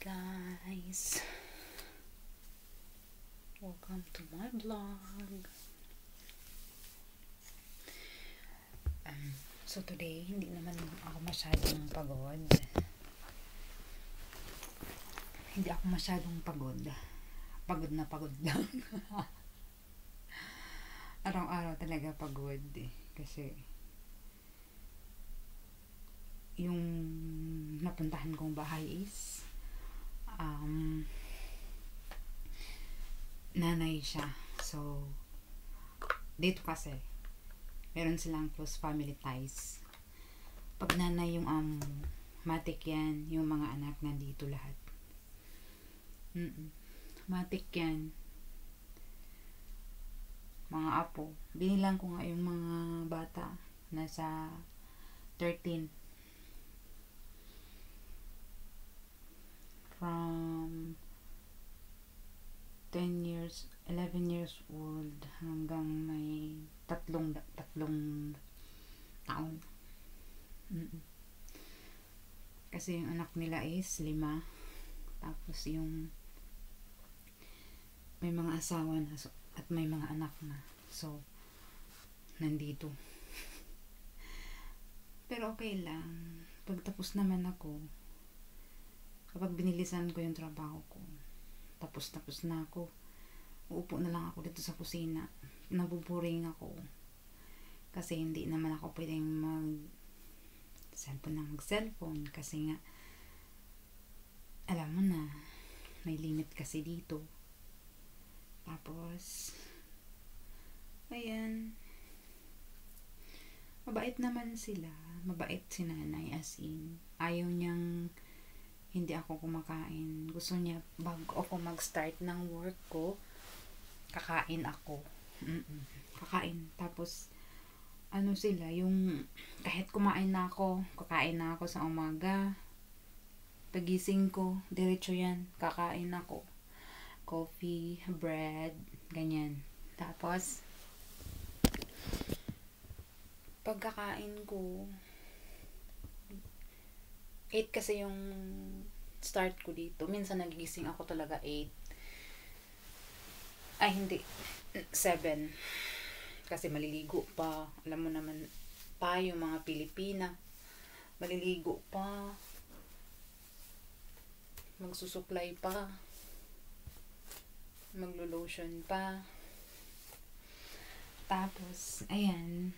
guys, welcome to my vlog. So today, hindi naman ako masyadong pagod. Hindi ako masyadong pagod. Pagod na pagod lang. Araw-araw talaga pagod kasi yung napuntahan kong bahay is nanay siya. So dito kasi meron silang close family ties. Pag nanay yung matik yan, yung mga anak nandito lahat. Matik yan, mga apo. Binilang ko nga yung mga bata, nasa 13 from 10 years, 11 years old hanggang may tatlong taon. Kasi yung anak nila is 5, tapos yung may mga asawa na at may mga anak na, so nandito. Pero okay lang, pagtapos naman ako, kapag binilisan ko yung trabaho ko, tapos na ako, uupo na lang ako dito sa kusina. Nabuboring ako kasi hindi naman ako pwedeng mag cellphone kasi nga alam mo na, may limit kasi dito. Tapos ayan, mabait naman sila, mabait si nanay, as in ayaw niyang hindi ako kumakain. Gusto niya bago ako mag-start ng work ko, kakain ako. Kakain. Tapos ano sila, yung kahit kumain na ako, kakain na ako sa umaga, pagising ko diretso yan, kakain ako. Coffee, bread, ganyan. Tapos pagkakain ko 8 kasi yung start ko dito. Minsan nagigising ako talaga 8. Ay hindi, 7. Kasi maliligo pa. Alam mo naman pa yung mga Pilipina, maliligo pa, magsusuklay pa, maglo-lotion pa. Tapos ayan,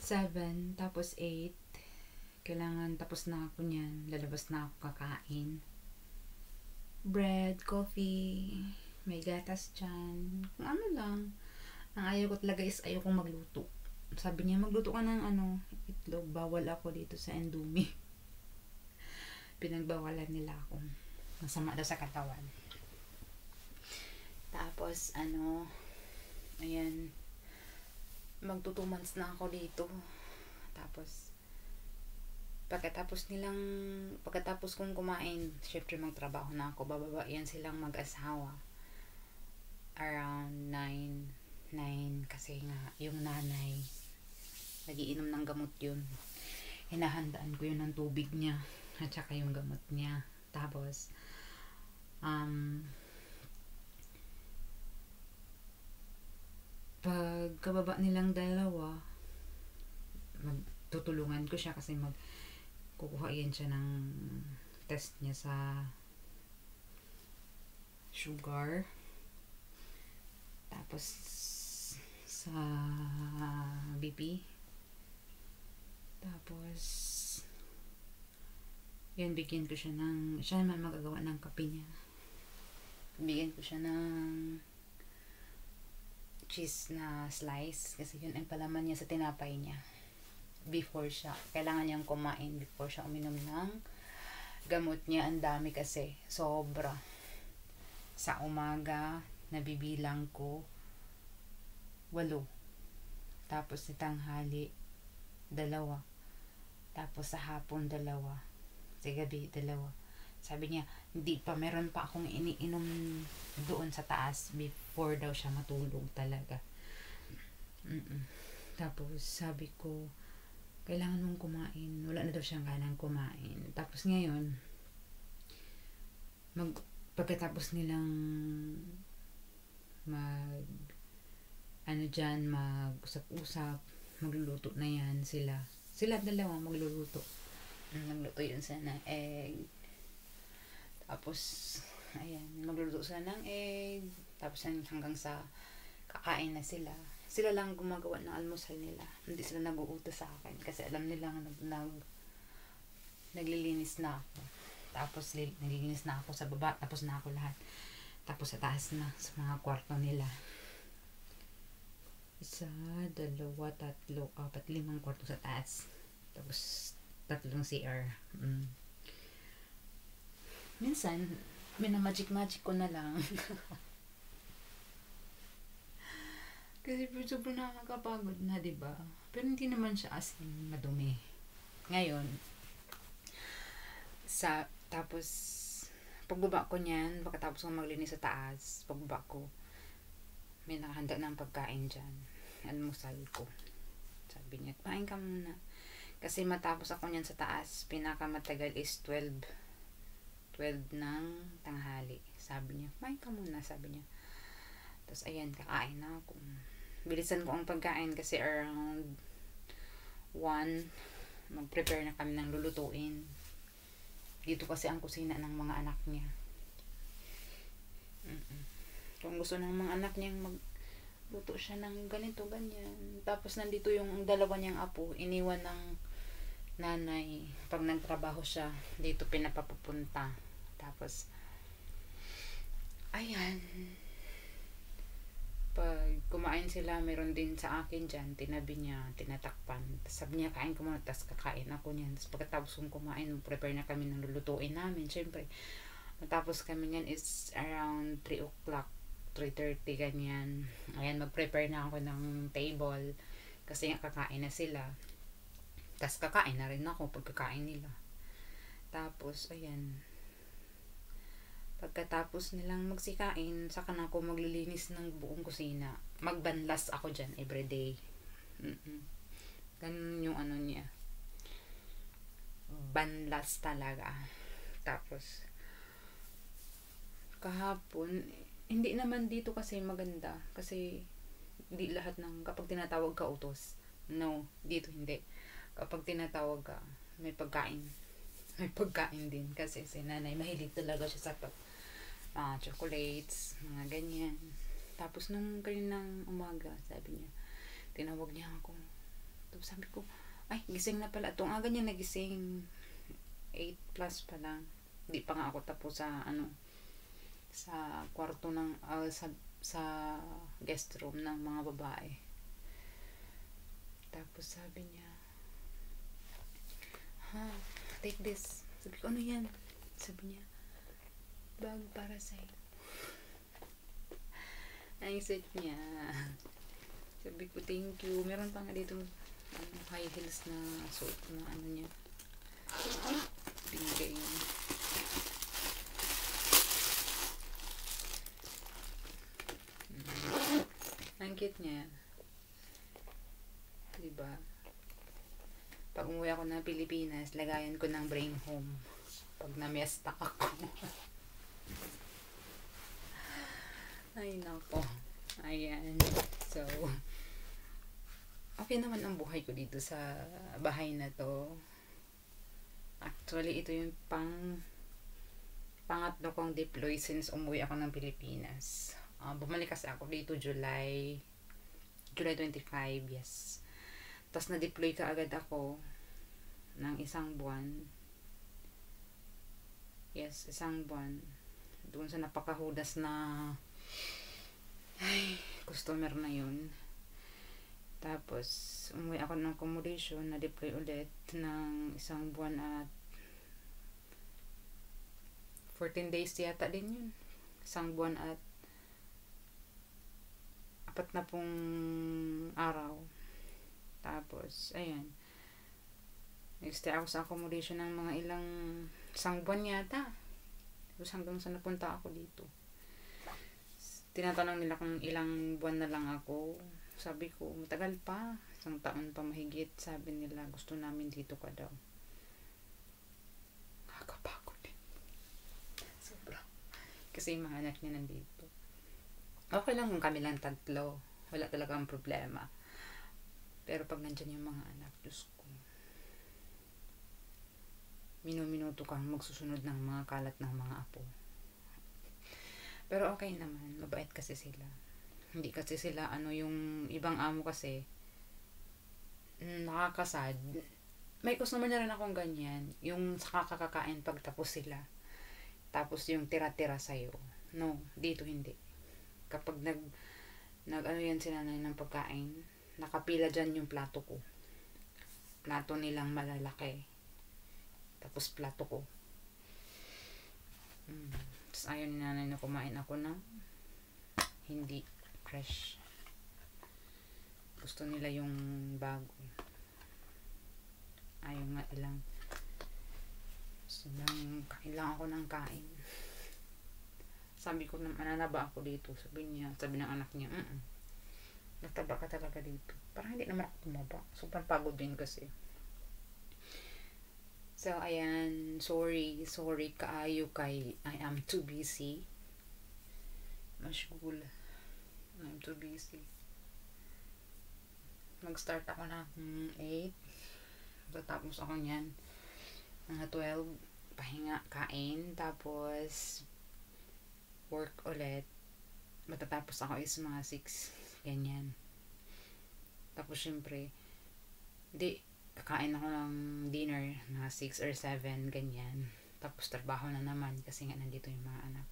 seven, tapos 8, kailangan tapos na ako niyan, lalabas na ako kakain. Bread, coffee, may gatas dyan, kung ano lang. Ang ayaw ko talaga is ayaw kong magluto. Sabi niya, magluto ka ng itlog. Bawal ako dito sa Indomie. Pinagbawalan nila ako, masama daw sa katawan. Tapos ayan, magto 2 months na ako dito. Tapos pagkatapos kong kumain, syempre magtrabaho na ako. Bababa yan silang mag-asawa around 9 kasi nga yung nanay nagiinom ng gamot yun. Hinahandaan ko yun ng tubig niya at saka yung gamot niya. Tapos pagkababa nilang dalawa, magtutulungan ko siya kasi kukuha yan siya ng test niya sa sugar, tapos sa BP. Tapos yan, bigyan ko siya naman magagawa ng kape niya. Bigyan ko siya ng cheese na slice kasi yun ang palaman niya sa tinapay niya. Kailangan niyang kumain before siya uminom ng gamot niya. Ang dami kasi, sobra. Sa umaga, nabibilang ko 8. Tapos sa tanghali 2. Tapos sa hapon 2. Sa gabi 2. Sabi niya, meron pa akong iniinom doon sa taas before daw siya matulog talaga. Tapos sabi ko, kailangan mong kumain. Wala na daw siyang ganang kumain. Tapos ngayon, pagkatapos nilang mag-usap-usap, magluluto na yan sila. Sila dalawa magluluto. Nagluto yun sana egg. Tapos, ayan, magluluto sila ng egg. Tapos hanggang sa kakain na sila. Sila lang gumagawa ng almusal nila. Hindi sila nag-uutos sa akin. Kasi alam nila naglilinis na ako. Tapos naglilinis na ako sa baba. Tapos na ako lahat. Tapos sa taas na. Sa mga kwarto nila. 1, 2, 3, 4, 5 kwarto sa taas. Tapos 3 CR. Minsan, minamagic-magic ko na lang. Kasi sobrang nakakapagod na, diba? Pero hindi naman siya as in madumi. Ngayon, tapos, pagbaba ko niyan, pagkatapos ko maglinis sa taas, pagbaba ko, may nakahanda ng pagkain dyan. Almusal ko. Sabi niya, kain ka muna. Kasi matapos ako niyan sa taas, pinakamatagal is 12 ng tanghali. Sabi niya, kain ka muna, sabi niya. Tapos ayan, kakain na ako. Bilisan ko ang pagkain kasi around 1, mag-prepare na kami ng lulutuin. Dito kasi ang kusina ng mga anak niya. Kung gusto ng mga anak niyang magluto siya ng ganito, ganyan. Tapos nandito yung dalawa niyang apo, iniwan ng nanay. Pag nagtrabaho siya, dito pinapapupunta. Tapos, ayan. Pag kumain sila, meron din sa akin dyan, tinabi niya, tinatakpan. Tapos sabi niya, kain ko muna, tapos kakain ako niyan. Tapos pagkatapos kong kumain, prepare na kami ng lulutuin namin. Siyempre, matapos kami niyan is around 3 o'clock, 3:30, ganyan. Ayan, mag-prepare na ako ng table. Kasi nga kakain na sila. Tapos kakain na rin ako pagkakain nila. Tapos, ayan. Pagkatapos nilang magsikain, saka na ako maglilinis ng buong kusina. Magbanlas ako dyan everyday. Ganun yung ano niya. Banlas talaga. Tapos, kahapon, hindi naman dito kasi maganda. Kasi, hindi lahat ng, kapag tinatawag ka utos. No, dito hindi. Kapag tinatawag ka, may pagkain. May pagkain din. Kasi si nanay, mahilig talaga siya sa chocolates, mga ganyan. Tapos nung kaninang umaga, sabi niya, tinawag niya ako. Tapos sabi ko, ay, gising na pala. Itong aga niya nagising, 8 plus pa lang. Hindi pa nga ako tapos sa kwarto ng, sa guest room ng mga babae. Tapos sabi niya, take this. Sabi ko, ano yan? Sabi niya, bag para sa'yo. Ang set niya. Sabi ko, thank you. Meron pa nga dito high heels na suot na ano niya. Binigay niya. Ang cute niya. Diba? Pag umuwi ako ng Pilipinas, lagayan ko ng bring home. Pag na-miesta ako. Ay, nako. Ayan. So, okay naman ang buhay ko dito sa bahay na to. Actually, ito yung pangatlo kong deploy since umuwi ako ng Pilipinas. Bumalik kasi ako dito July 25, yes. Tapos na-deploy ka agad ako ng 1 buwan. Yes, 1 buwan. Doon sa napakahudas na customer na yun. Tapos, umuwi ako ng accommodation, na-deploy ulit ng 1 buwan at 14 days yata din yun. 1 buwan at 40 araw. Tapos, ayan. Nag-stay ako sa accommodation ng mga ilang 1 buwan yata. Tapos hanggang sa napunta ako dito. Tinatanong nila kung ilang buwan na lang ako. Sabi ko, matagal pa. 1 taon pa mahigit. Sabi nila, gusto namin dito ka daw. Nakakapagod din. Sobra. Kasi yung mga anak niya nandito. Okay lang kung kami lang 3. Wala talagang problema. Pero pag nandyan yung mga anak, Diyos ko, minuminuto kang magsusunod ng mga kalat ng mga apo. Pero okay naman, mabait kasi sila. Hindi kasi sila, yung ibang amo kasi, nakakasad. May customer na rin akong ganyan, yung sa kakakain pag tapos sila. Tapos yung tira-tira sa'yo. No, dito hindi. Kapag yan sila ng pagkain, nakapila dyan yung plato ko. Plato nilang malalaki. Tapos plato ko. Tapos ayaw ni nanay na kumain ako ng hindi fresh. Gusto nila yung bago. Ayaw nga ilang. Gusto lang, kain lang ako ng kain. Sabi ko naman, nanaba ako dito. Sabi ng anak niya, nataba ka talaga dito. Parang hindi naman ako tumaba. Super pagod din kasi. So, ayan, sorry kaayo kay I am too busy. Mashgul. I'm too busy. Mag-start ako ng 8. Tapos ako niyan. Mga 12. Pahinga, kain. Tapos, work ulit. Matatapos ako is mga 6. Ganyan. Tapos, syempre, kakain ako ng dinner, mga 6 or 7, ganyan. Tapos, trabaho na naman kasi nga nandito yung mga anak.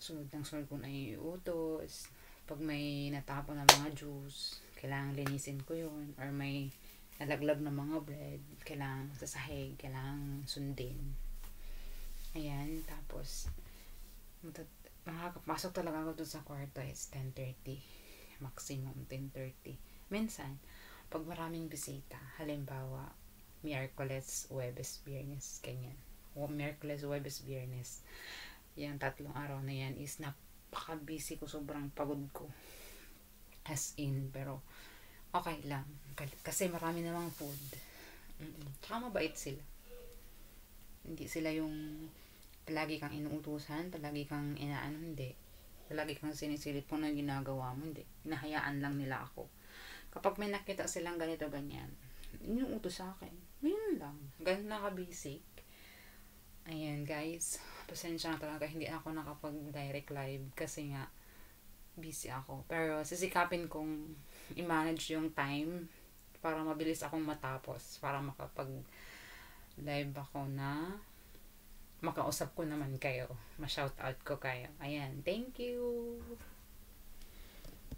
Sunod ko na yung utos. Pag may natapon na mga juice, kailangan linisin ko yun. Or may nalaglag na mga bread, kailangan sa sahig, kailangan sundin. Ayan, tapos, makakapasok talaga ako dun sa kwarto is 10:30. Maximum 10:30. Minsan, pag maraming bisita, halimbawa, Miyerkules, Huwebes, Biyernes, ganyan. Miyerkules, Huwebes, Biyernes. Yan, 3 araw na yan is napaka-busy ko, sobrang pagod ko. As in, pero okay lang. Kasi marami namang food. Tsaka mabait sila. Hindi sila yung palagi kang inuutusan, palagi kang hindi. Palagi kang sinisilip kung ano ginagawa mo, hindi. Hinahayaan lang nila ako. Kapag may nakita silang ganito, ganyan, yun yung utos sa akin. Yun lang. Ganun lang ka-basic. Ayan, guys. Pasensya na talaga. Hindi ako nakapag-direct live kasi nga busy ako. Pero sisikapin kong i-manage yung time para mabilis akong matapos. Para makapag-live ako na makausap ko naman kayo. Ma-shoutout ko kayo. Ayan. Thank you!